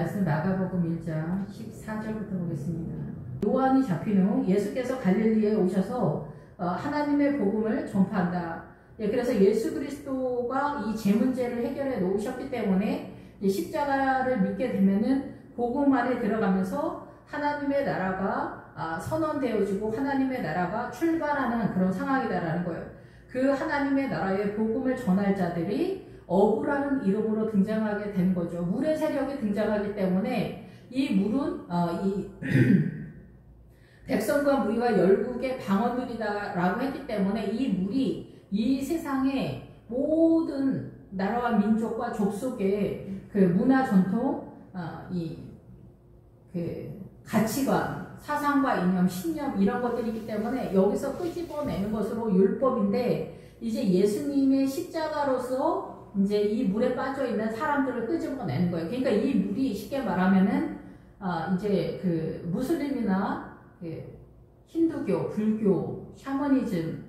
말씀 마가복음 1장 14절부터 보겠습니다. 요한이 잡힌 후 예수께서 갈릴리에 오셔서 하나님의 복음을 전파한다. 그래서 예수 그리스도가 이 제 문제를 해결해 놓으셨기 때문에 십자가를 믿게 되면은 복음 안에 들어가면서 하나님의 나라가 선언되어지고 하나님의 나라가 출발하는 그런 상황이다라는 거예요. 그 하나님의 나라의 복음을 전할 자들이 어부라는 이름으로 등장하게 된 거죠. 물의 세력이 등장하기 때문에 이 물은 이 백성과 무리와 열국의 방언들이다라고 했기 때문에 이 물이 이 세상의 모든 나라와 민족과 족속의 그 문화 전통, 그 가치관, 사상과 이념, 신념 이런 것들이기 때문에 여기서 끄집어내는 것으로 율법인데 이제 예수님의 십자가로서 이제 이 물에 빠져 있는 사람들을 끄집어내는 거예요. 그러니까 이 물이 쉽게 말하면은 이제 그 무슬림이나 그 힌두교, 불교, 샤머니즘,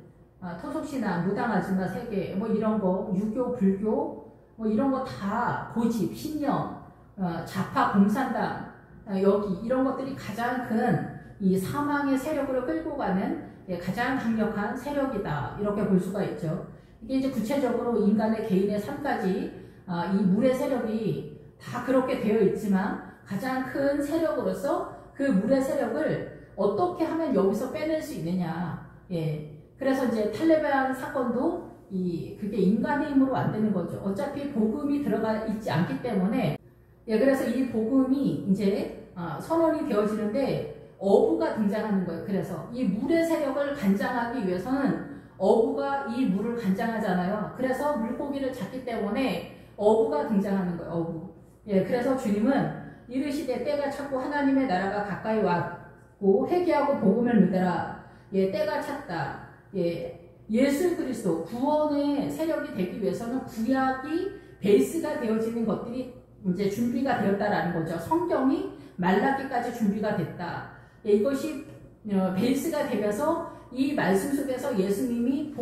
토속신앙, 무당아줌마 세계 뭐 이런 거, 유교, 불교 뭐 이런 거 다 고집, 신념, 좌파, 공산당 여기 이런 것들이 가장 큰 이 사망의 세력으로 끌고 가는 가장 강력한 세력이다 이렇게 볼 수가 있죠. 이게 이제 구체적으로 인간의 개인의 삶까지 이 물의 세력이 다 그렇게 되어 있지만 가장 큰 세력으로서 그 물의 세력을 어떻게 하면 여기서 빼낼 수 있느냐. 그래서 이제 탈레반 사건도 그게 인간의 힘으로 안 되는 거죠. 어차피 복음이 들어가 있지 않기 때문에 그래서 이 복음이 이제 선언이 되어지는데 어부가 등장하는 거예요. 그래서 이 물의 세력을 간장하기 위해서는 어부가 이 물을 간장하잖아요. 그래서 물고기를 잡기 때문에 어부가 등장하는 거예요. 어부. 그래서 주님은 이르시되 때가 찼고 하나님의 나라가 가까이 왔고 회개하고 복음을 믿으라. 때가 찼다. 예수 그리스도 구원의 세력이 되기 위해서는 구약이 베이스가 되어지는 것들이 이제 준비가 되었다라는 거죠. 성경이 말라기까지 준비가 됐다. 이것이 베이스가 되면서 이 말씀 속에서 예수님이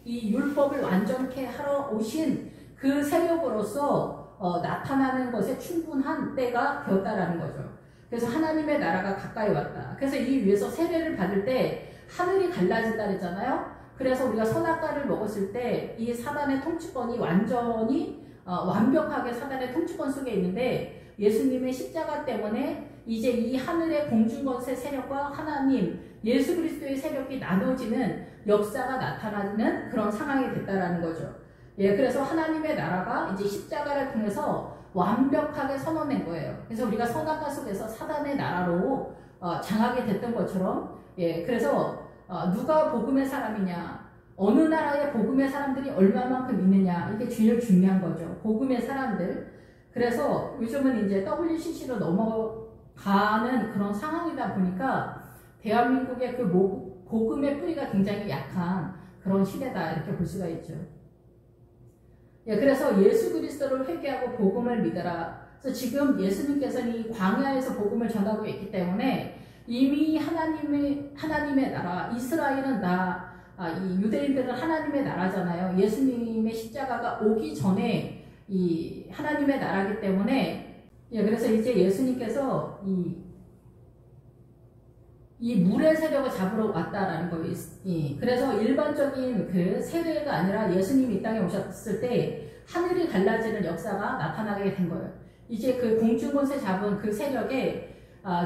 이 율법을 완전케 하러 오신 그 세력으로서 나타나는 것에 충분한 때가 되었다라는 거죠. 그래서 하나님의 나라가 가까이 왔다. 그래서 이 위에서 세례를 받을 때 하늘이 갈라진다 그랬잖아요. 그래서 우리가 선악과를 먹었을 때 이 사단의 통치권이 완전히 완벽하게 사단의 통치권 속에 있는데 예수님의 십자가 때문에 이제 이 하늘의 공중권세 세력과 하나님 예수 그리스도의 세력이 나눠지는 역사가 나타나는 그런 상황이 됐다라는 거죠. 그래서 하나님의 나라가 이제 십자가를 통해서 완벽하게 선언된 거예요. 그래서 우리가 선악과 속에서 사단의 나라로 장하게 됐던 것처럼 그래서 누가 복음의 사람이냐, 어느 나라의 복음의 사람들이 얼마만큼 있느냐 이게 제일 중요한 거죠. 복음의 사람들. 그래서 요즘은 이제 WCC로 넘어가는 그런 상황이다 보니까 대한민국의 그 복음의 뿌리가 굉장히 약한 그런 시대다 이렇게 볼 수가 있죠. 그래서 예수 그리스도를 회개하고 복음을 믿어라. 그래서 지금 예수님께서는 이 광야에서 복음을 전하고 있기 때문에 이미 하나님의 나라, 이스라엘은 이 유대인들은 하나님의 나라잖아요. 예수님의 십자가가 오기 전에 이 하나님의 나라기 때문에 그래서 이제 예수님께서 이 물의 세력을 잡으러 왔다라는 거예요. 그래서 일반적인 그 세례가 아니라 예수님이 이 땅에 오셨을 때 하늘이 갈라지는 역사가 나타나게 된 거예요. 이제 그 공중권세 잡은 그 세력에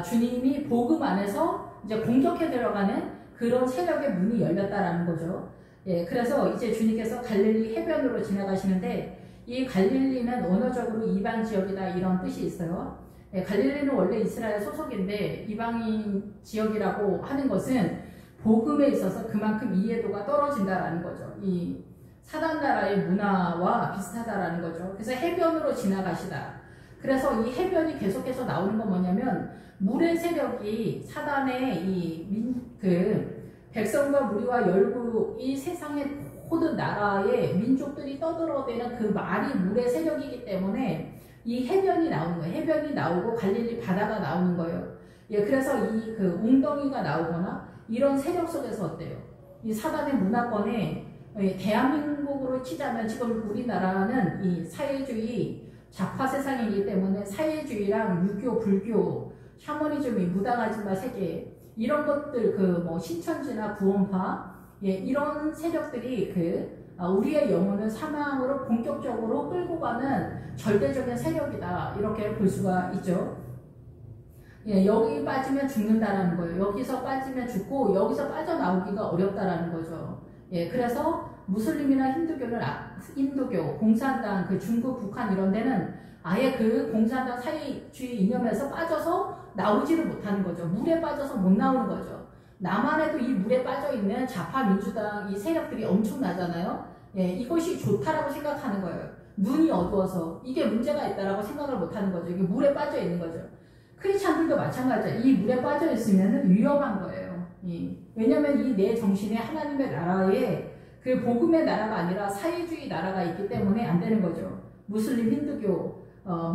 주님이 복음 안에서 이제 공격해 들어가는 그런 세력의 문이 열렸다라는 거죠. 그래서 이제 주님께서 갈릴리 해변으로 지나가시는데 이 갈릴리는 언어적으로 이방 지역이다 이런 뜻이 있어요. 갈릴리는 원래 이스라엘 소속인데 이방인 지역이라고 하는 것은 복음에 있어서 그만큼 이해도가 떨어진다라는 거죠. 이 사단 나라의 문화와 비슷하다라는 거죠. 그래서 해변으로 지나가시다. 그래서 이 해변이 계속해서 나오는 건 뭐냐면 물의 세력이 사단의 그 백성과 무리와 열국 이 세상의 모든 나라의 민족들이 떠들어대는 그 말이 물의 세력이기 때문에 이 해변이 나오는 거예요. 해변이 나오고 갈릴리 바다가 나오는 거예요. 그래서 이 그 웅덩이가 나오거나 이런 세력 속에서 어때요? 이 사단의 문화권에 대한민국으로 치자면 지금 우리나라는 이 사회주의 좌파 세상이기 때문에 사회주의랑 유교, 불교, 샤머니즘이 무당아줌마 세계 이런 것들 그 뭐 신천지나 구원파 이런 세력들이 우리의 영혼을 사망으로 본격적으로 끌고 가는 절대적인 세력이다 이렇게 볼 수가 있죠. 여기 빠지면 죽는다라는 거예요. 여기서 빠지면 죽고 여기서 빠져나오기가 어렵다라는 거죠. 그래서 무슬림이나 힌두교, 공산당, 중국, 북한 이런 데는 아예 그 공산당 사회주의 이념에서 빠져서 나오지를 못하는 거죠. 물에 빠져서 못 나오는 거죠. 남한에도 이 물에 빠져있는 좌파 민주당 이 세력들이 엄청나잖아요. 이것이 좋다라고 생각하는 거예요. 눈이 어두워서 이게 문제가 있다라고 생각을 못하는 거죠. 이게 물에 빠져있는 거죠. 크리스찬들도 마찬가지예요. 이 물에 빠져있으면 위험한 거예요. 왜냐하면 이 내 정신에 하나님의 나라에 그 복음의 나라가 아니라 사회주의 나라가 있기 때문에 안 되는 거죠. 무슬림, 힌두교,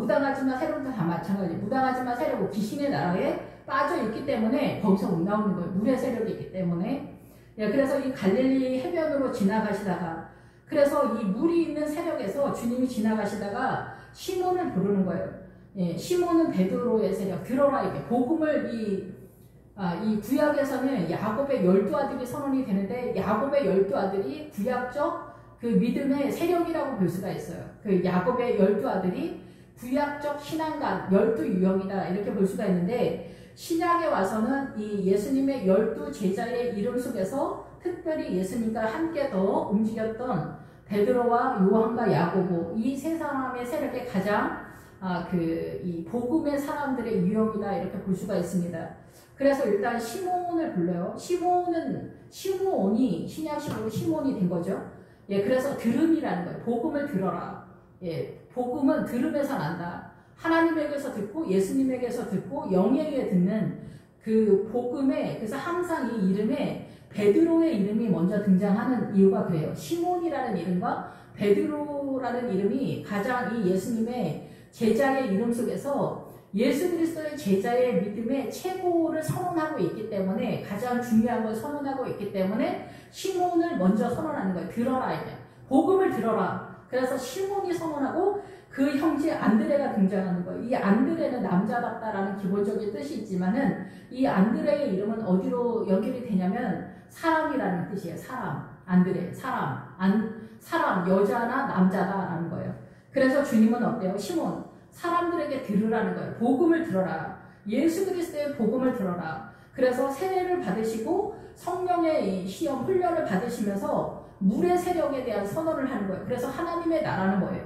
무당하지만 세력도 다 마찬가지예요. 무당하지만 세력은 귀신의 나라에 빠져있기 때문에 거기서 못 나오는 거예요. 물의 세력이 있기 때문에. 그래서 이 갈릴리 해변으로 지나가시다가 그래서 이 물이 있는 세력에서 주님이 지나가시다가 시몬을 부르는 거예요. 시몬은 베드로의 세력, 들어라 이게 복음을 이 구약에서는 야곱의 12아들이 선언이 되는데 야곱의 12아들이 구약적 그 믿음의 세력이라고 볼 수가 있어요. 그 야곱의 12아들이 구약적 신앙관 12유형이다 이렇게 볼 수가 있는데 신약에 와서는 이 예수님의 12제자의 이름 속에서 특별히 예수님과 함께 더 움직였던 베드로와 요한과 야고보 이 세 사람의 세력에 가장 이 복음의 사람들의 유형이다 이렇게 볼 수가 있습니다. 그래서 일단 시몬을 불러요. 시몬이 신약식으로 시몬이 된 거죠. 그래서 들음이라는 거예요. 복음을 들어라. 복음은 들음에서 난다. 하나님에게서 듣고 예수님에게서 듣고 영에게 듣는 그 복음에 그래서 항상 이 이름에 베드로의 이름이 먼저 등장하는 이유가 그래요. 시몬이라는 이름과 베드로라는 이름이 가장 이 예수님의 제자의 이름 속에서 예수 그리스도의 제자의 믿음의 최고를 선언하고 있기 때문에 가장 중요한 걸 선언하고 있기 때문에 시몬을 먼저 선언하는 거예요. 들어라 이제 복음을 들어라. 그래서 시몬이 선언하고 그 형제 안드레가 등장하는 거예요. 이 안드레는 남자답다라는 기본적인 뜻이 있지만은 이 안드레의 이름은 어디로 연결이 되냐면 사람이라는 뜻이에요. 사람, 안드레, 사람, 여자나 남자다라는 거예요. 그래서 주님은 어때요? 시몬, 사람들에게 들으라는 거예요. 복음을 들어라. 예수 그리스도의 복음을 들어라. 그래서 세례를 받으시고 성령의 시험, 훈련을 받으시면서 물의 세력에 대한 선언을 하는 거예요. 그래서 하나님의 나라는 뭐예요?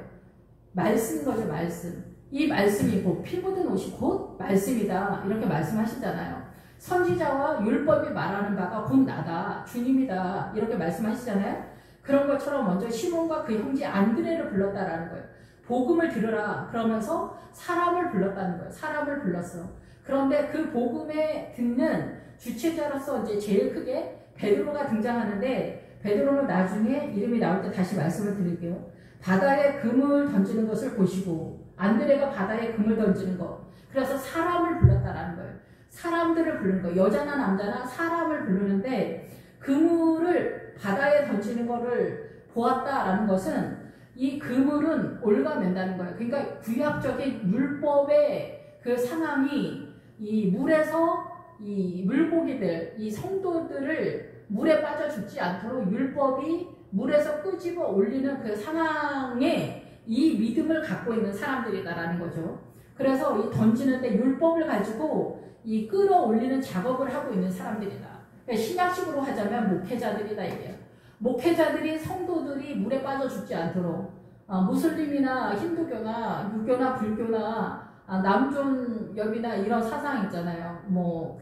말씀인 거죠, 말씀. 이 말씀이 곧 피 묻은 옷이 곧 말씀이다. 이렇게 말씀하시잖아요. 선지자와 율법이 말하는 바가 곧 나다. 주님이다. 이렇게 말씀하시잖아요. 그런 것처럼 먼저 시몬과 그 형제 안드레를 불렀다라는 거예요. 복음을 들으라. 그러면서 사람을 불렀다는 거예요. 사람을 불렀어. 그런데 그 복음에 듣는 주체자로서 이제 제일 크게 베드로가 등장하는데 베드로는 나중에 이름이 나올 때 다시 말씀을 드릴게요. 바다에 금을 던지는 것을 보시고 안드레가 바다에 금을 던지는 것. 그래서 사람을 불렀다라는 거예요. 사람들을 부르는 거예요. 여자나 남자나 사람을 부르는데 그물을 바다에 던지는 것을 보았다라는 것은 이 그물은 올가맨다는 거예요. 그러니까 구약적인 율법의 그 상황이 이 물에서 이 물고기들, 이 성도들을 물에 빠져 죽지 않도록 율법이 물에서 끄집어 올리는 그 상황에 이 믿음을 갖고 있는 사람들이다라는 거죠. 그래서 이 던지는데 율법을 가지고 이 끌어올리는 작업을 하고 있는 사람들이다. 그러니까 신약식으로 하자면 목회자들이다 이게요. 목회자들이 성도들이 물에 빠져 죽지 않도록 무슬림이나 힌두교나 유교나 불교나 남존여비나 이런 사상 있잖아요. 뭐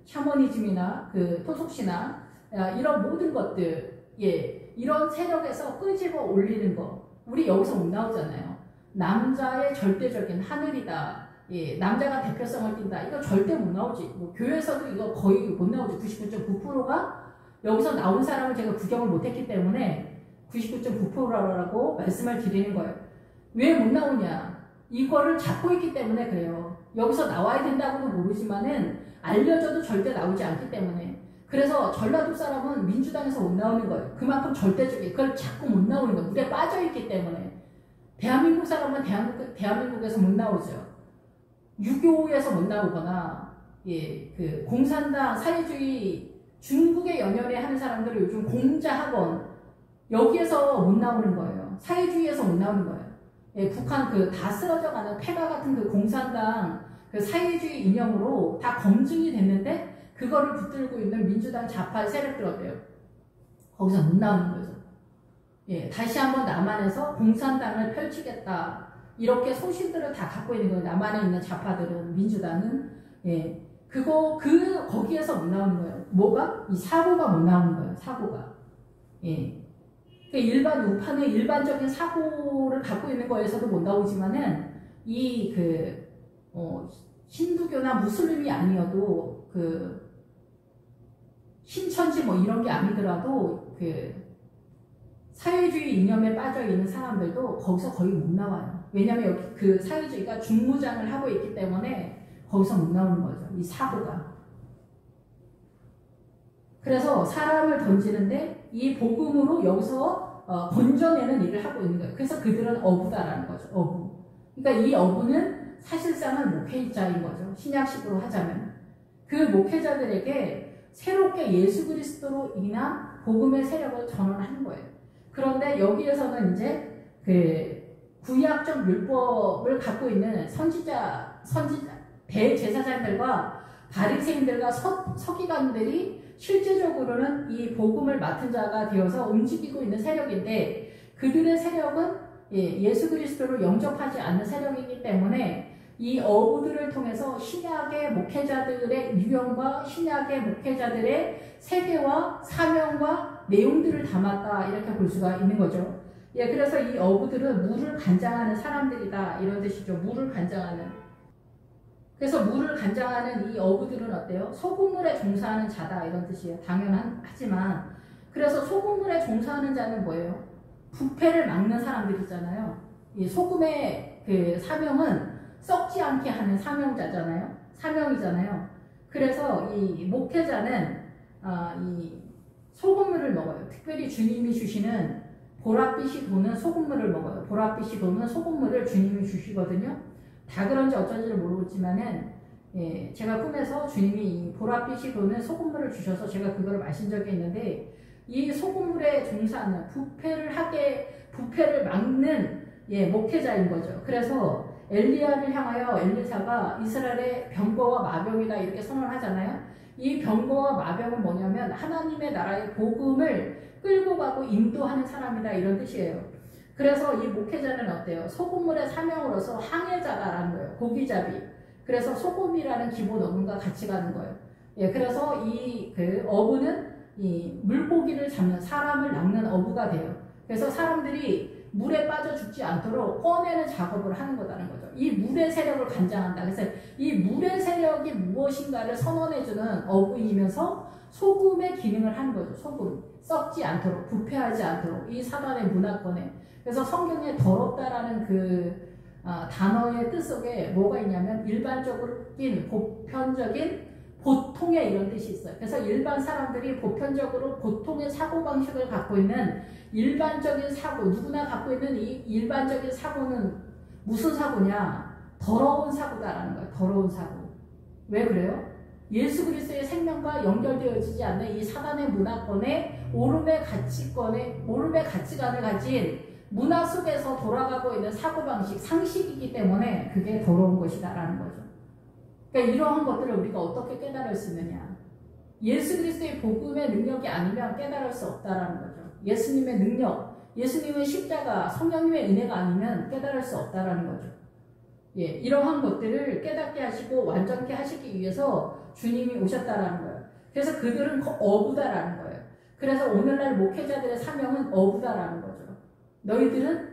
샤머니즘이나 토속신앙 이런 모든 것들 이런 세력에서 끄집어 올리는 거 우리 여기서 못 나오잖아요. 남자의 절대적인 하늘이다. 남자가 대표성을 띈다. 이거 절대 못 나오지. 뭐 교회에서도 이거 거의 못 나오지. 99.9%가 여기서 나온 사람을 제가 구경을 못했기 때문에 99.9%라고 말씀을 드리는 거예요. 왜 못 나오냐? 이거를 잡고 있기 때문에 그래요. 여기서 나와야 된다고는 모르지만은 알려져도 절대 나오지 않기 때문에. 그래서 전라도 사람은 민주당에서 못 나오는 거예요. 그만큼 절대적인 그걸 자꾸 못 나오는 거예요. 물에 빠져있기 때문에. 대한민국 사람은 대한민국에서 못 나오죠. 유교에서 못 나오거나, 예, 그 공산당 사회주의 중국에 연연해 하는 사람들은 요즘 공자학원 여기에서 못 나오는 거예요. 사회주의에서 못 나오는 거예요. 예, 북한 그 다 쓰러져가는 폐가 같은 그 공산당 그 사회주의 이념으로 다 검증이 됐는데 그거를 붙들고 있는 민주당 좌파 세력들 어때요? 거기서 못 나오는 거죠. 예, 다시 한번 남한에서 공산당을 펼치겠다. 이렇게 소신들을 다 갖고 있는 거예요. 남한에 있는 좌파들은, 민주당은. 예, 거기에서 못 나오는 거예요. 뭐가? 이 사고가 못 나오는 거예요. 사고가. 예. 일반 우파는 일반적인 사고를 갖고 있는 거에서도 못 나오지만은, 힌두교나 무슬림이 아니어도, 신천지 뭐 이런 게 아니더라도, 사회주의 이념에 빠져 있는 사람들도 거기서 거의 못 나와요. 왜냐면 여기 그 사회주의가 중무장을 하고 있기 때문에 거기서 못 나오는 거죠. 이 사고가. 그래서 사람을 던지는데 이 복음으로 여기서 건져내는 일을 하고 있는 거예요. 그래서 그들은 어부다라는 거죠. 어부. 그러니까 이 어부는 사실상은 목회자인 거죠. 신약식으로 하자면. 그 목회자들에게 새롭게 예수 그리스도로 인한 복음의 세력을 전언하는 거예요. 그런데 여기에서는 이제 구약적 율법을 갖고 있는 대제사장들과 바리새인들과 서기관들이 실제적으로는 이 복음을 맡은 자가 되어서 움직이고 있는 세력인데 그들의 세력은 예수 그리스도를 영접하지 않는 세력이기 때문에 이 어부들을 통해서 신약의 목회자들의 유형과 신약의 목회자들의 세계와 사명과 내용들을 담았다 이렇게 볼 수가 있는 거죠. 예, 그래서 이 어부들은 물을 간장하는 사람들이다 이런 뜻이죠. 물을 간장하는. 그래서 물을 간장하는 이 어부들은 어때요? 소금물에 종사하는 자다 이런 뜻이에요. 당연하지만 그래서 소금물에 종사하는 자는 뭐예요? 부패를 막는 사람들이잖아요. 이 소금의 그 사명은 썩지 않게 하는 사명이잖아요. 그래서 이 목회자는 이 소금물을 먹어요. 특별히 주님이 주시는 보랏빛이 도는 소금물을 먹어요. 보랏빛이 도는 소금물을 주님이 주시거든요. 다 그런지 어쩐지를 모르겠지만은 제가 꿈에서 주님이 이 보랏빛이 도는 소금물을 주셔서 제가 그걸 마신 적이 있는데 이 소금물에 종사하는 부패를 막는 목회자인 거죠. 그래서 엘리야를 향하여 엘리사가 이스라엘의 병거와 마병이다 이렇게 선언하잖아요. 이 병거와 마병은 뭐냐면 하나님의 나라의 복음을 끌고 가고 인도하는 사람이다 이런 뜻이에요. 그래서 이 목회자는 어때요? 소금물의 사명으로서 항해자다라는 거예요. 고기잡이. 그래서 소금이라는 기본 어근과 같이 가는 거예요. 예, 그래서 어부는 이 물고기를 잡는 사람을 낚는 어부가 돼요. 그래서 사람들이 물에 빠져 죽지 않도록 꺼내는 작업을 하는 거다는 거죠. 이 물의 세력을 간장한다. 그래서 이 물의 세력이 무엇인가를 선언해주는 어부이면서 소금의 기능을 하는 거죠. 소금. 썩지 않도록, 부패하지 않도록, 이 사단의 문화권에. 그래서 성경에 더럽다라는 단어의 뜻 속에 뭐가 있냐면 일반적인, 보편적인, 보통의 이런 뜻이 있어요. 그래서 일반 사람들이 보편적으로 보통의 사고방식을 갖고 있는 일반적인 사고, 누구나 갖고 있는 이 일반적인 사고는 무슨 사고냐? 더러운 사고다라는 거예요. 더러운 사고. 왜 그래요? 예수 그리스도의 생명과 연결되어지지 않는 이 사단의 문화권에 오름의 가치관을 가진 문화 속에서 돌아가고 있는 사고방식, 상식이기 때문에 그게 더러운 것이다라는 거죠. 그러니까 이러한 것들을 우리가 어떻게 깨달을 수 있느냐. 예수 그리스도의 복음의 능력이 아니면 깨달을 수 없다라는 거죠. 예수님의 능력, 예수님의 십자가, 성령님의 은혜가 아니면 깨달을 수 없다라는 거죠. 예, 이러한 것들을 깨닫게 하시고 완전케 하시기 위해서 주님이 오셨다라는 거예요. 그래서 그들은 어부다라는 거예요. 그래서 오늘날 목회자들의 사명은 어부다라는 거죠. 너희들은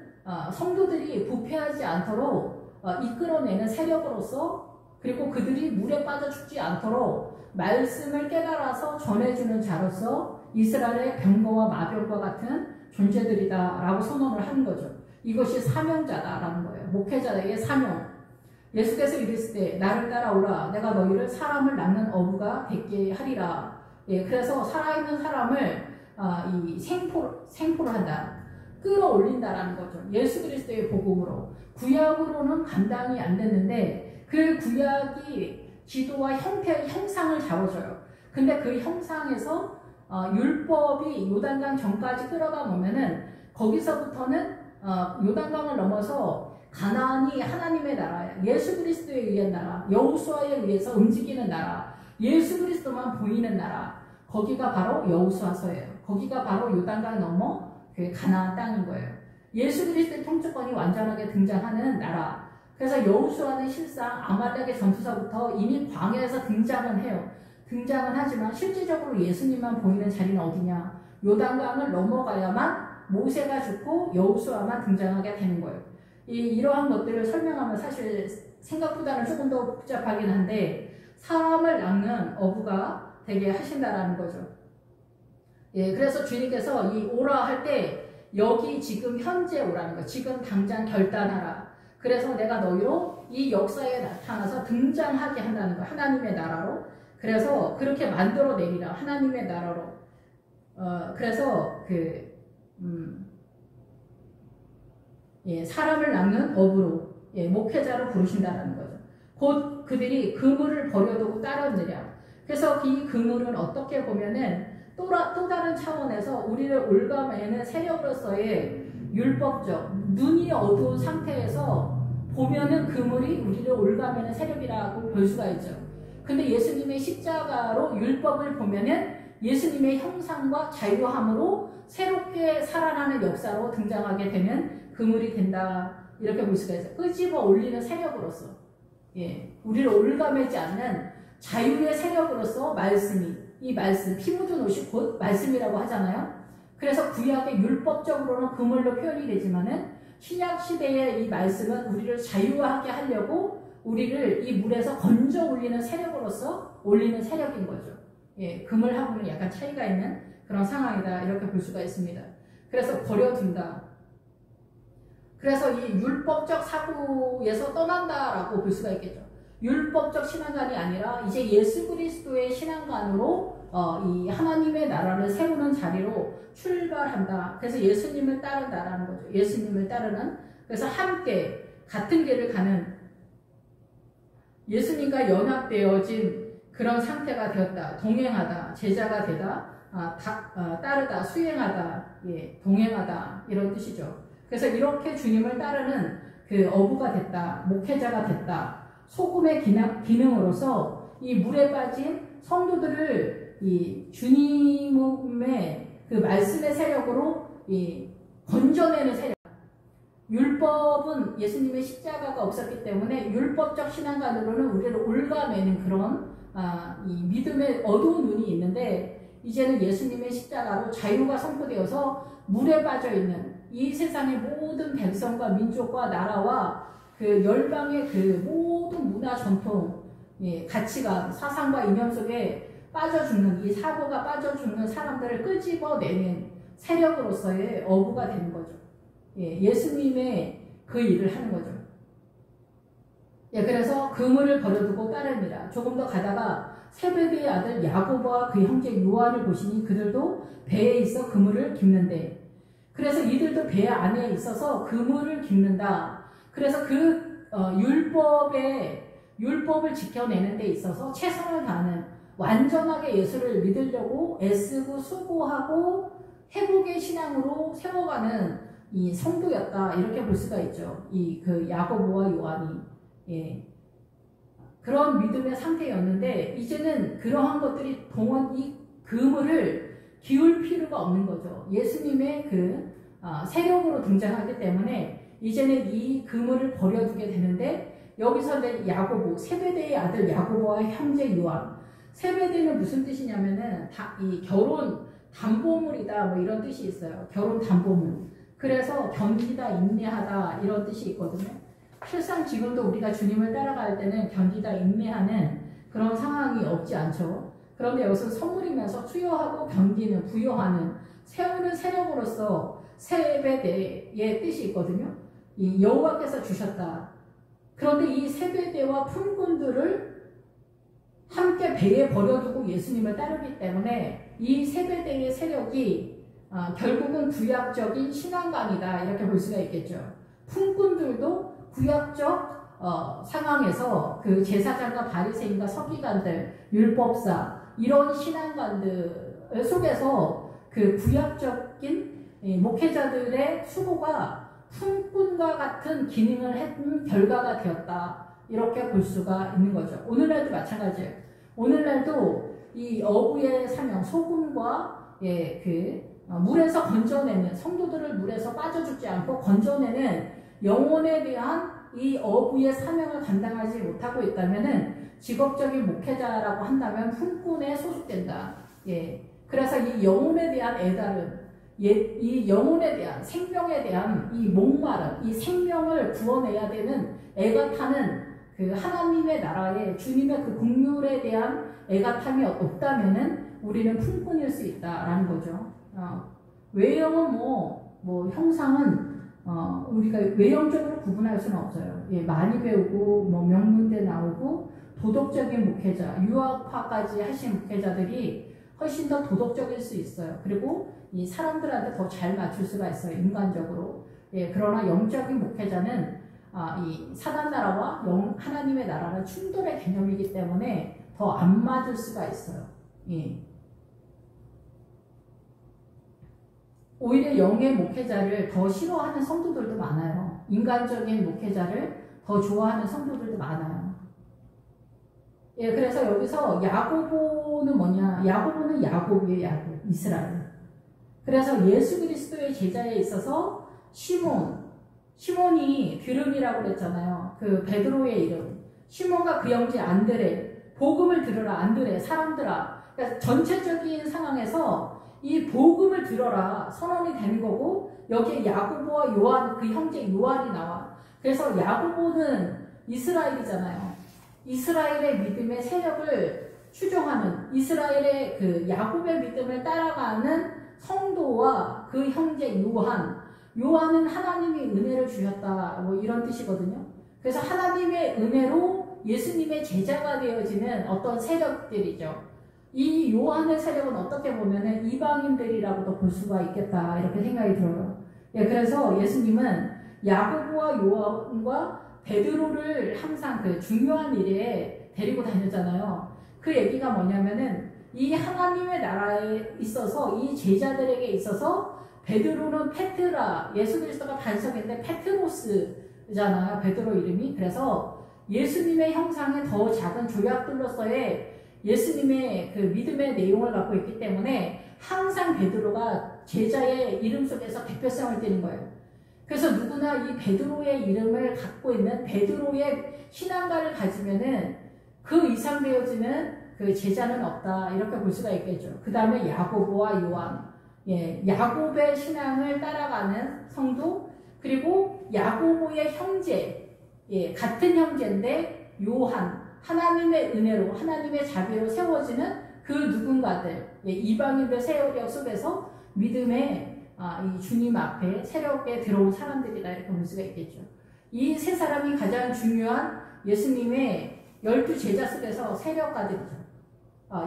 성도들이 부패하지 않도록 이끌어내는 세력으로서 그리고 그들이 물에 빠져 죽지 않도록 말씀을 깨달아서 전해주는 자로서 이스라엘의 병거와 마병과 같은 존재들이다라고 선언을 하는 거죠. 이것이 사명자다라는 거예요. 목회자에게 사명. 예수께서 이르시되 나를 따라오라. 내가 너희를 사람을 낚는 어부가 되게 하리라. 예, 그래서 살아있는 사람을 생포를 한다. 끌어올린다라는 거죠. 예수 그리스도의 복음으로. 구약으로는 감당이 안 됐는데 그 구약이 기도와 형상을 잡아줘요. 근데 그 형상에서 율법이 요단강 전까지 끌어가 보면은 거기서부터는 요단강을 넘어서 가나안이 하나님의 나라야. 예수 그리스도에 의한 나라, 여호수아에 의해서 움직이는 나라, 예수 그리스도만 보이는 나라. 거기가 바로 여호수아서예요. 거기가 바로 요단강 넘어 그 가나안 땅인 거예요. 예수 그리스도의 통치권이 완전하게 등장하는 나라. 그래서 여호수아는 실상 아말렉의 전투사부터 이미 광야에서 등장은 해요. 등장은 하지만 실질적으로 예수님만 보이는 자리는 어디냐? 요단강을 넘어가야만 모세가 죽고 여호수아만 등장하게 되는 거예요. 이러한 것들을 설명하면 사실 생각보다는 조금 더 복잡하긴 한데 사람을 낚는 어부가 되게 하신다라는 거죠. 예, 그래서 주님께서 이 오라 할 때 여기 지금 현재 오라는 거, 지금 당장 결단하라. 그래서 내가 너희로 이 역사에 나타나서 등장하게 한다는 거, 하나님의 나라로. 그래서 그렇게 만들어내리라, 하나님의 나라로. 그래서 사람을 낚는 어부로, 목회자로 부르신다는 거죠. 곧 그들이 그물을 버려두고 따르느냐. 그래서 이 그물은 어떻게 보면은 또 다른 차원에서 우리를 올가매는 세력으로서의 율법적, 눈이 어두운 상태에서 보면은 그물이 우리를 올가매는 세력이라고 볼 수가 있죠. 근데 예수님의 십자가로 율법을 보면은 예수님의 형상과 자유함으로 새롭게 살아나는 역사로 등장하게 되는 그물이 된다. 이렇게 볼 수가 있어요. 끄집어 올리는 세력으로서. 우리를 올가매지 않는 자유의 세력으로서 이 말씀, 피 묻은 옷이 곧 말씀이라고 하잖아요. 그래서 구약의 율법적으로는 그물로 표현이 되지만은 신약 시대의 이 말씀은 우리를 자유하게 하려고 우리를 이 물에서 건져 올리는 세력으로서 올리는 세력인 거죠. 그물하고는 약간 차이가 있는 그런 상황이다. 이렇게 볼 수가 있습니다. 그래서 버려둔다. 그래서 이 율법적 사고에서 떠난다라고 볼 수가 있겠죠. 율법적 신앙관이 아니라 이제 예수 그리스도의 신앙관으로 이 하나님의 나라를 세우는 자리로 출발한다. 그래서 예수님을 따른다라는 거죠. 예수님을 따르는. 그래서 함께 같은 길을 가는 예수님과 연합되어진 그런 상태가 되었다. 동행하다. 제자가 되다. 따르다. 수행하다. 동행하다. 이런 뜻이죠. 그래서 이렇게 주님을 따르는 그 어부가 됐다. 목회자가 됐다. 소금의 기능으로서 이 물에 빠진 성도들을 이 주님의 그 말씀의 세력으로 건져내는 세력. 율법은 예수님의 십자가가 없었기 때문에 율법적 신앙관으로는 우리를 올가매는 그런 이 믿음의 어두운 눈이 있는데 이제는 예수님의 십자가로 자유가 선포되어서 물에 빠져있는 이 세상의 모든 백성과 민족과 나라와 그 열방의 그 모든 문화 전통, 가치관, 사상과 이념 속에 빠져 죽는 이 사고가 빠져 죽는 사람들을 끄집어내는 세력으로서의 어부가 되는 거죠. 예수님의 그 일을 하는 거죠. 그래서 그물을 버려두고 따릅니다. 조금 더 가다가 세베대의 아들 야고보와 그 형제 요한을 보시니 그들도 배에 있어 그물을 깁는데, 그래서 이들도 배 안에 있어서 그물을 깁는다. 그래서 그 율법을 지켜내는 데 있어서 최선을 다하는 완전하게 예수를 믿으려고 애쓰고 수고하고 회복의 신앙으로 세워가는 이 성도였다. 이렇게 볼 수가 있죠. 그 야고보와 요한이. 그런 믿음의 상태였는데 이제는 그러한 것들이 이 그물을 기울 필요가 없는 거죠. 예수님의 그 세력으로 등장하기 때문에 이제는 이 그물을 버려두게 되는데 여기서 야고보, 세베대의 아들 야고보와 형제 요한. 세베대는 무슨 뜻이냐면은 이 결혼 담보물이다 뭐 이런 뜻이 있어요. 결혼 담보물. 그래서 견디다, 인내하다 이런 뜻이 있거든요. 실상 지금도 우리가 주님을 따라갈 때는 견디다, 인내하는 그런 상황이 없지 않죠. 그런데 여기서 선물이면서 수여하고 견디는, 부여하는, 세우는 세력으로서 세베대의 뜻이 있거든요. 이 여호와께서 주셨다. 그런데 이 세베대와 품꾼들을 함께 배에 버려두고 예수님을 따르기 때문에 이 세베대의 세력이 결국은 구약적인 신앙관이다 이렇게 볼 수가 있겠죠. 품꾼들도 구약적 상황에서 그 제사장과 바리새인과 서기관들, 율법사 이런 신앙관들 속에서 그 구약적인 목회자들의 수고가 품꾼과 같은 기능을 했던 결과가 되었다 이렇게 볼 수가 있는 거죠. 오늘날도 마찬가지예요. 오늘날도 이 어부의 사명, 소금과 물에서 건져내는 성도들을 물에서 빠져 죽지 않고 건져내는 영혼에 대한 이 어부의 사명을 감당하지 못하고 있다면은 직업적인 목회자라고 한다면 품꾼에 소속된다. 그래서 이 영혼에 대한 애달음, 이 영혼에 대한 생명에 대한 이 목마름, 이 생명을 구원해야 되는 애가 타는 그 하나님의 나라에 주님의 그 국률에 대한 애가 탐이 없다면은 우리는 품꾼일 수 있다라는 거죠. 외형은 형상은 우리가 외형적으로 구분할 수는 없어요. 많이 배우고 명문대 나오고 도덕적인 목회자, 유학파까지 하신 목회자들이 훨씬 더 도덕적일 수 있어요. 그리고 이 사람들한테 더 잘 맞출 수가 있어요. 인간적으로. 그러나 영적인 목회자는 이 사단 나라와 하나님의 나라는 충돌의 개념이기 때문에 더 안 맞을 수가 있어요. 오히려 영의 목회자를 더 싫어하는 성도들도 많아요. 인간적인 목회자를 더 좋아하는 성도들도 많아요. 그래서 여기서 야고보는 뭐냐? 야고보는 야곱이에요. 야곱, 이스라엘. 그래서 예수 그리스도의 제자에 있어서 시몬이 드름이라고 그랬잖아요. 그 베드로의 이름. 시몬과 그 형제 안드레, 복음을 들으라 안드레, 사람들아. 그러니까 전체적인 상황에서 이 복음을 들어라 선언이 되는 거고 여기에 야고보와 요한, 그 형제 요한이 나와. 그래서 야고보는 이스라엘이잖아요. 이스라엘의 믿음의 세력을 추종하는 이스라엘의 그 야곱의 믿음을 따라가는 성도와 그 형제 요한은 하나님이 은혜를 주셨다 이런 뜻이거든요. 그래서 하나님의 은혜로 예수님의 제자가 되어지는 어떤 세력들이죠. 이 요한의 세력은 어떻게 보면은 이방인들이라고도 볼 수가 있겠다 이렇게 생각이 들어요. 그래서 예수님은 야고보와 요한과 베드로를 항상 그 중요한 일에 데리고 다녔잖아요. 그 얘기가 뭐냐면은 이 하나님의 나라에 있어서 이 제자들에게 있어서 베드로는 페트라, 예수 그리스도가 반석인데 페트로스잖아요. 베드로 이름이. 그래서 예수님의 형상의 더 작은 조약들로서의 예수님의 그 믿음의 내용을 갖고 있기 때문에 항상 베드로가 제자의 이름 속에서 대표성을 띠는 거예요. 그래서 누구나 이 베드로의 이름을 갖고 있는 베드로의 신앙가를 가지면은 그 이상 되어지는 그 제자는 없다 이렇게 볼 수가 있겠죠. 그 다음에 야고보와 요한, 야곱의 신앙을 따라가는 성도, 그리고 야고보의 형제, 같은 형제인데 요한, 하나님의 은혜로 하나님의 자비로 세워지는 그 누군가들, 이방인들 세력 속에서 믿음의 이 주님 앞에 세력에 들어온 사람들이다 이렇게 볼 수가 있겠죠. 이 세 사람이 가장 중요한 예수님의 12 제자 속에서 세력가들이죠.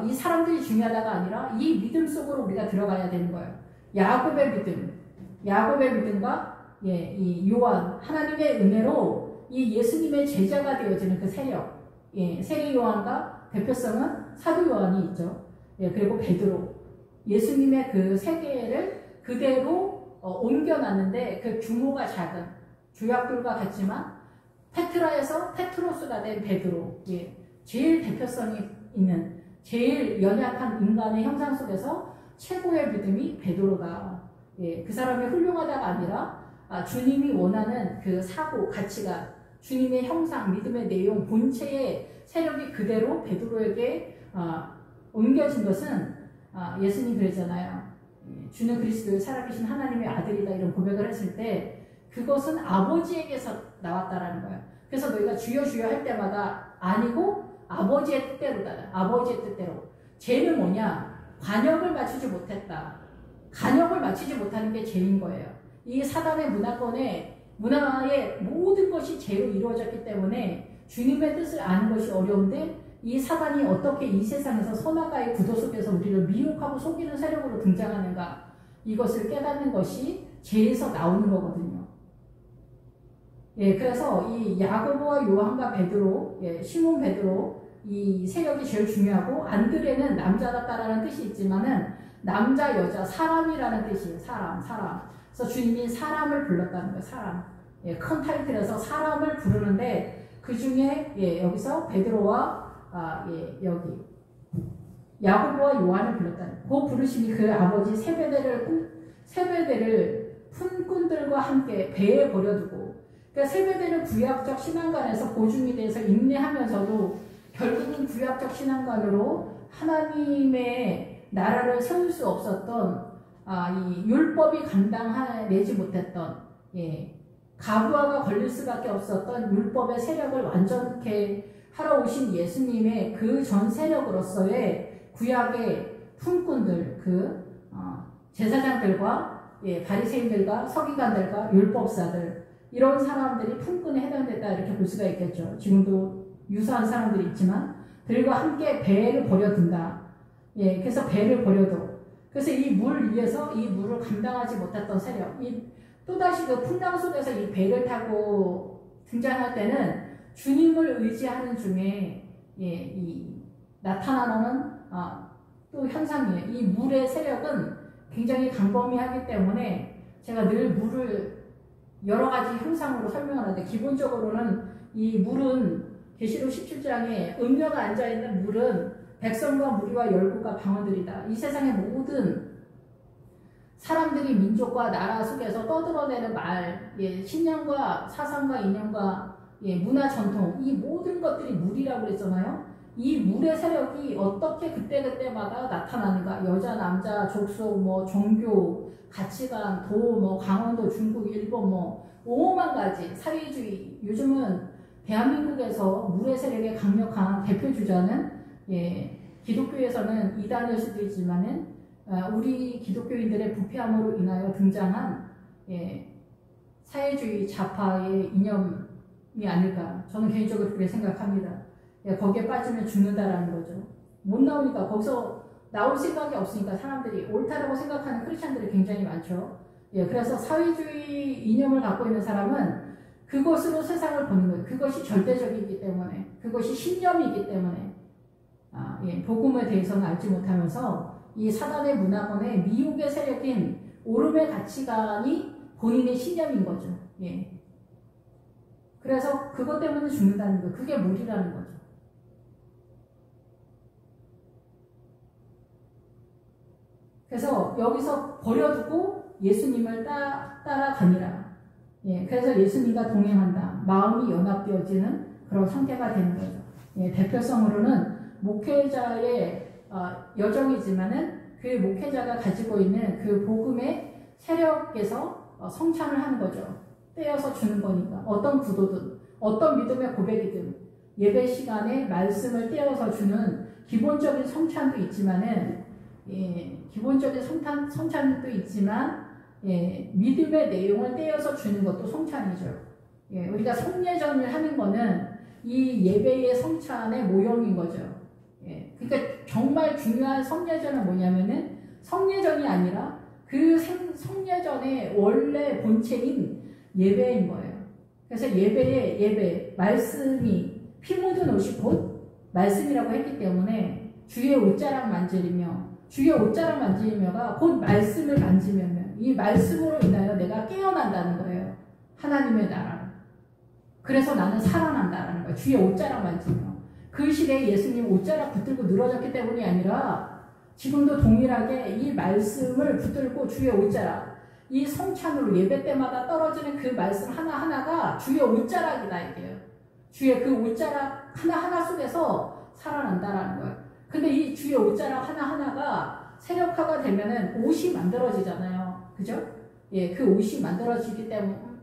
이 사람들이 중요하다가 아니라 이 믿음 속으로 우리가 들어가야 되는 거예요. 야곱의 믿음과 이 요한, 하나님의 은혜로 이 예수님의 제자가 되어지는 그 세력, 세례 요한과 대표성은 사도 요한이 있죠. 그리고 베드로, 예수님의 그 세계를 그대로 옮겨놨는데 그 규모가 작은 조약돌과 같지만 페트라에서 페트로스가 된 베드로, 제일 대표성이 있는 제일 연약한 인간의 형상 속에서 최고의 믿음이 베드로다. 그 사람이 훌륭하다가 아니라 주님이 원하는 그 사고, 가치가 주님의 형상, 믿음의 내용, 본체의 세력이 그대로 베드로에게 옮겨진 것은 예수님 그랬잖아요. 주는 그리스도의 살아계신 하나님의 아들이다 이런 고백을 했을 때 그것은 아버지에게서 나왔다라는 거예요. 그래서 너희가 주여 주여 할 때마다 아니고 아버지의 뜻대로다. 아버지의 뜻대로. 죄는 뭐냐? 관역을 맞추지 못했다. 관역을 맞추지 못하는 게 죄인 거예요. 이 사단의 문화의 모든 것이 죄로 이루어졌기 때문에 주님의 뜻을 아는 것이 어려운데 이 사단이 어떻게 이 세상에서 선악과의 구도 속에서 우리를 미혹하고 속이는 세력으로 등장하는가. 이것을 깨닫는 것이 죄에서 나오는 거거든요. 예, 그래서 이 야고보와 요한과 베드로, 예, 시몬 베드로 이 세력이 제일 중요하고 안드레는 남자답다라는 뜻이 있지만은 남자, 여자, 사람이라는 뜻이에요. 사람. 그래서 주님이 사람을 불렀다는 거예요. 사람. 예, 큰 타이틀에서 사람을 부르는데 그 중에 예, 여기서 베드로와 예, 여기 야고보와 요한을 불렀다는 거예요. 그 부르심이 그 아버지 세베대를 품꾼들과 함께 배에 버려두고 그러니까 세베대는 구약적 신앙관에서 보증이 돼서 인내하면서도 결국은 구약적 신앙관으로 하나님의 나라를 세울 수 없었던 이 율법이 감당내지 못했던 예, 가부화가 걸릴 수밖에 없었던 율법의 세력을 완전케 하러 오신 예수님의 그 전 세력으로서의 구약의 품꾼들 제사장들과 예, 바리새인들과 서기관들과 율법사들 이런 사람들이 품꾼에 해당됐다 이렇게 볼 수가 있겠죠. 지금도 유사한 사람들이 있지만 들과 함께 배를 버려둔다. 예, 그래서 배를 버려둬. 그래서 이 물 위에서 이 물을 감당하지 못했던 세력, 또다시 그 풍랑 속에서 이 배를 타고 등장할 때는 주님을 의지하는 중에 예, 이 나타나는 또 현상이에요. 이 물의 세력은 굉장히 광범위하기 때문에 제가 늘 물을 여러 가지 형상으로 설명하는데 기본적으로는 이 물은 계시록 17장에 음녀가 앉아있는 물은 백성과 무리와 열국과 방언들이다. 이 세상의 모든 사람들이 민족과 나라 속에서 떠들어내는 말, 예, 신념과 사상과 이념과 예, 문화 전통 이 모든 것들이 물이라고 그랬잖아요. 이 물의 세력이 어떻게 그때그때마다 나타나는가? 여자, 남자, 족속, 뭐 종교, 가치관, 도, 강원도, 중국, 일본, 오만 가지 사회주의. 요즘은 대한민국에서 물의 세력의 강력한 대표 주자는 예, 기독교에서는 이단일 수도 있지만은 우리 기독교인들의 부패함으로 인하여 등장한 예, 사회주의 좌파의 이념이 아닐까. 저는 개인적으로 그렇게 생각합니다. 예, 거기에 빠지면 죽는다라는 거죠. 못 나오니까 거기서 나올 생각이 없으니까 사람들이 옳다라고 생각하는 크리스찬들이 굉장히 많죠. 예, 그래서 사회주의 이념을 갖고 있는 사람은 그것으로 세상을 보는 거예요. 그것이 절대적이기 때문에, 그것이 신념이기 때문에 예, 복음에 대해서는 알지 못하면서 이 사단의 문화권의 미혹의 세력인 오름의 가치관이 본인의 신념인 거죠. 예. 그래서 그것 때문에 죽는다는 거예요. 그게 물이라는 거죠. 그래서 여기서 버려두고 예수님을 따라다니라. 예, 그래서 예수님과 동행한다. 마음이 연합되어지는 그런 상태가 되는 거죠. 예, 대표성으로는 목회자의 여정이지만은 그 목회자가 가지고 있는 그 복음의 세력에서 성찬을 하는 거죠. 떼어서 주는 거니까. 어떤 구도든, 어떤 믿음의 고백이든 예배 시간에 말씀을 떼어서 주는 기본적인 성찬도 있지만은 예, 기본적인 성찬도 있지만 예, 믿음의 내용을 떼어서 주는 것도 성찬이죠. 예, 우리가 성례전을 하는 거는 이 예배의 성찬의 모형인 거죠. 예, 그러니까 정말 중요한 성례전은 뭐냐면은 성례전이 아니라 그 성례전의 원래 본체인 예배인 거예요. 그래서 예배, 말씀이 피 묻은 옷이 곧 말씀이라고 했기 때문에 주의 옷자락 만지며 주의 옷자락 만지며가 곧 말씀을 만지면 이 말씀으로 인하여 내가 깨어난다는 거예요. 하나님의 나라. 그래서 나는 살아난다라는 거예요. 주의 옷자락 만지며. 그 시대에 예수님 옷자락 붙들고 늘어졌기 때문이 아니라 지금도 동일하게 이 말씀을 붙들고 주의 옷자락, 이 성찬으로 예배 때마다 떨어지는 그 말씀 하나하나가 주의 옷자락이다 이게요. 주의 그 옷자락 하나하나 속에서 살아난다라는 거예요. 근데 이 주의 옷자락 하나하나가 세력화가 되면은 옷이 만들어지잖아요. 그죠? 예, 그 옷이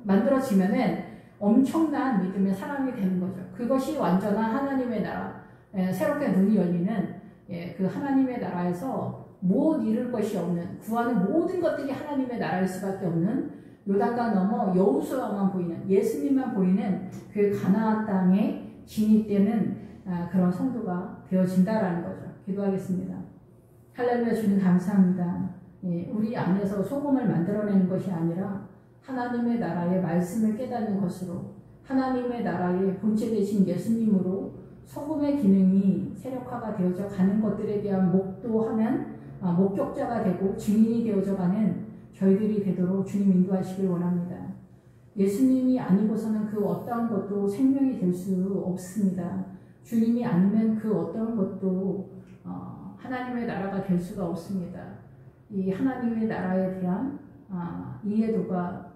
만들어지면은 엄청난 믿음의 사람이 되는 거죠. 그것이 완전한 하나님의 나라, 예, 새롭게 눈이 열리는 예, 그 하나님의 나라에서 못 이룰 것이 없는, 구하는 모든 것들이 하나님의 나라일 수밖에 없는 요단강 넘어 여호수아만 보이는, 예수님만 보이는 그 가나안 땅에 진입되는 그런 성도가 되어진다라는 거죠. 기도하겠습니다. 할렐루야. 주님 감사합니다. 우리 안에서 소금을 만들어내는 것이 아니라 하나님의 나라의 말씀을 깨닫는 것으로 하나님의 나라의 본체 되신 예수님으로 소금의 기능이 세력화가 되어져 가는 것들에 대한 목도하면 목격자가 되고 증인이 되어져 가는 저희들이 되도록 주님 인도하시길 원합니다. 예수님이 아니고서는 그 어떠한 것도 생명이 될 수 없습니다. 주님이 아니면 그 어떠한 것도 하나님의 나라가 될 수가 없습니다. 이 하나님의 나라에 대한 이해도가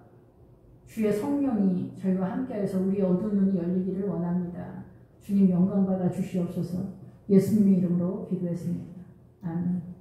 주의 성령이 저희와 함께해서 우리 어두운 눈이 열리기를 원합니다. 주님 영광 받아 주시옵소서. 예수님의 이름으로 기도했습니다. 아멘.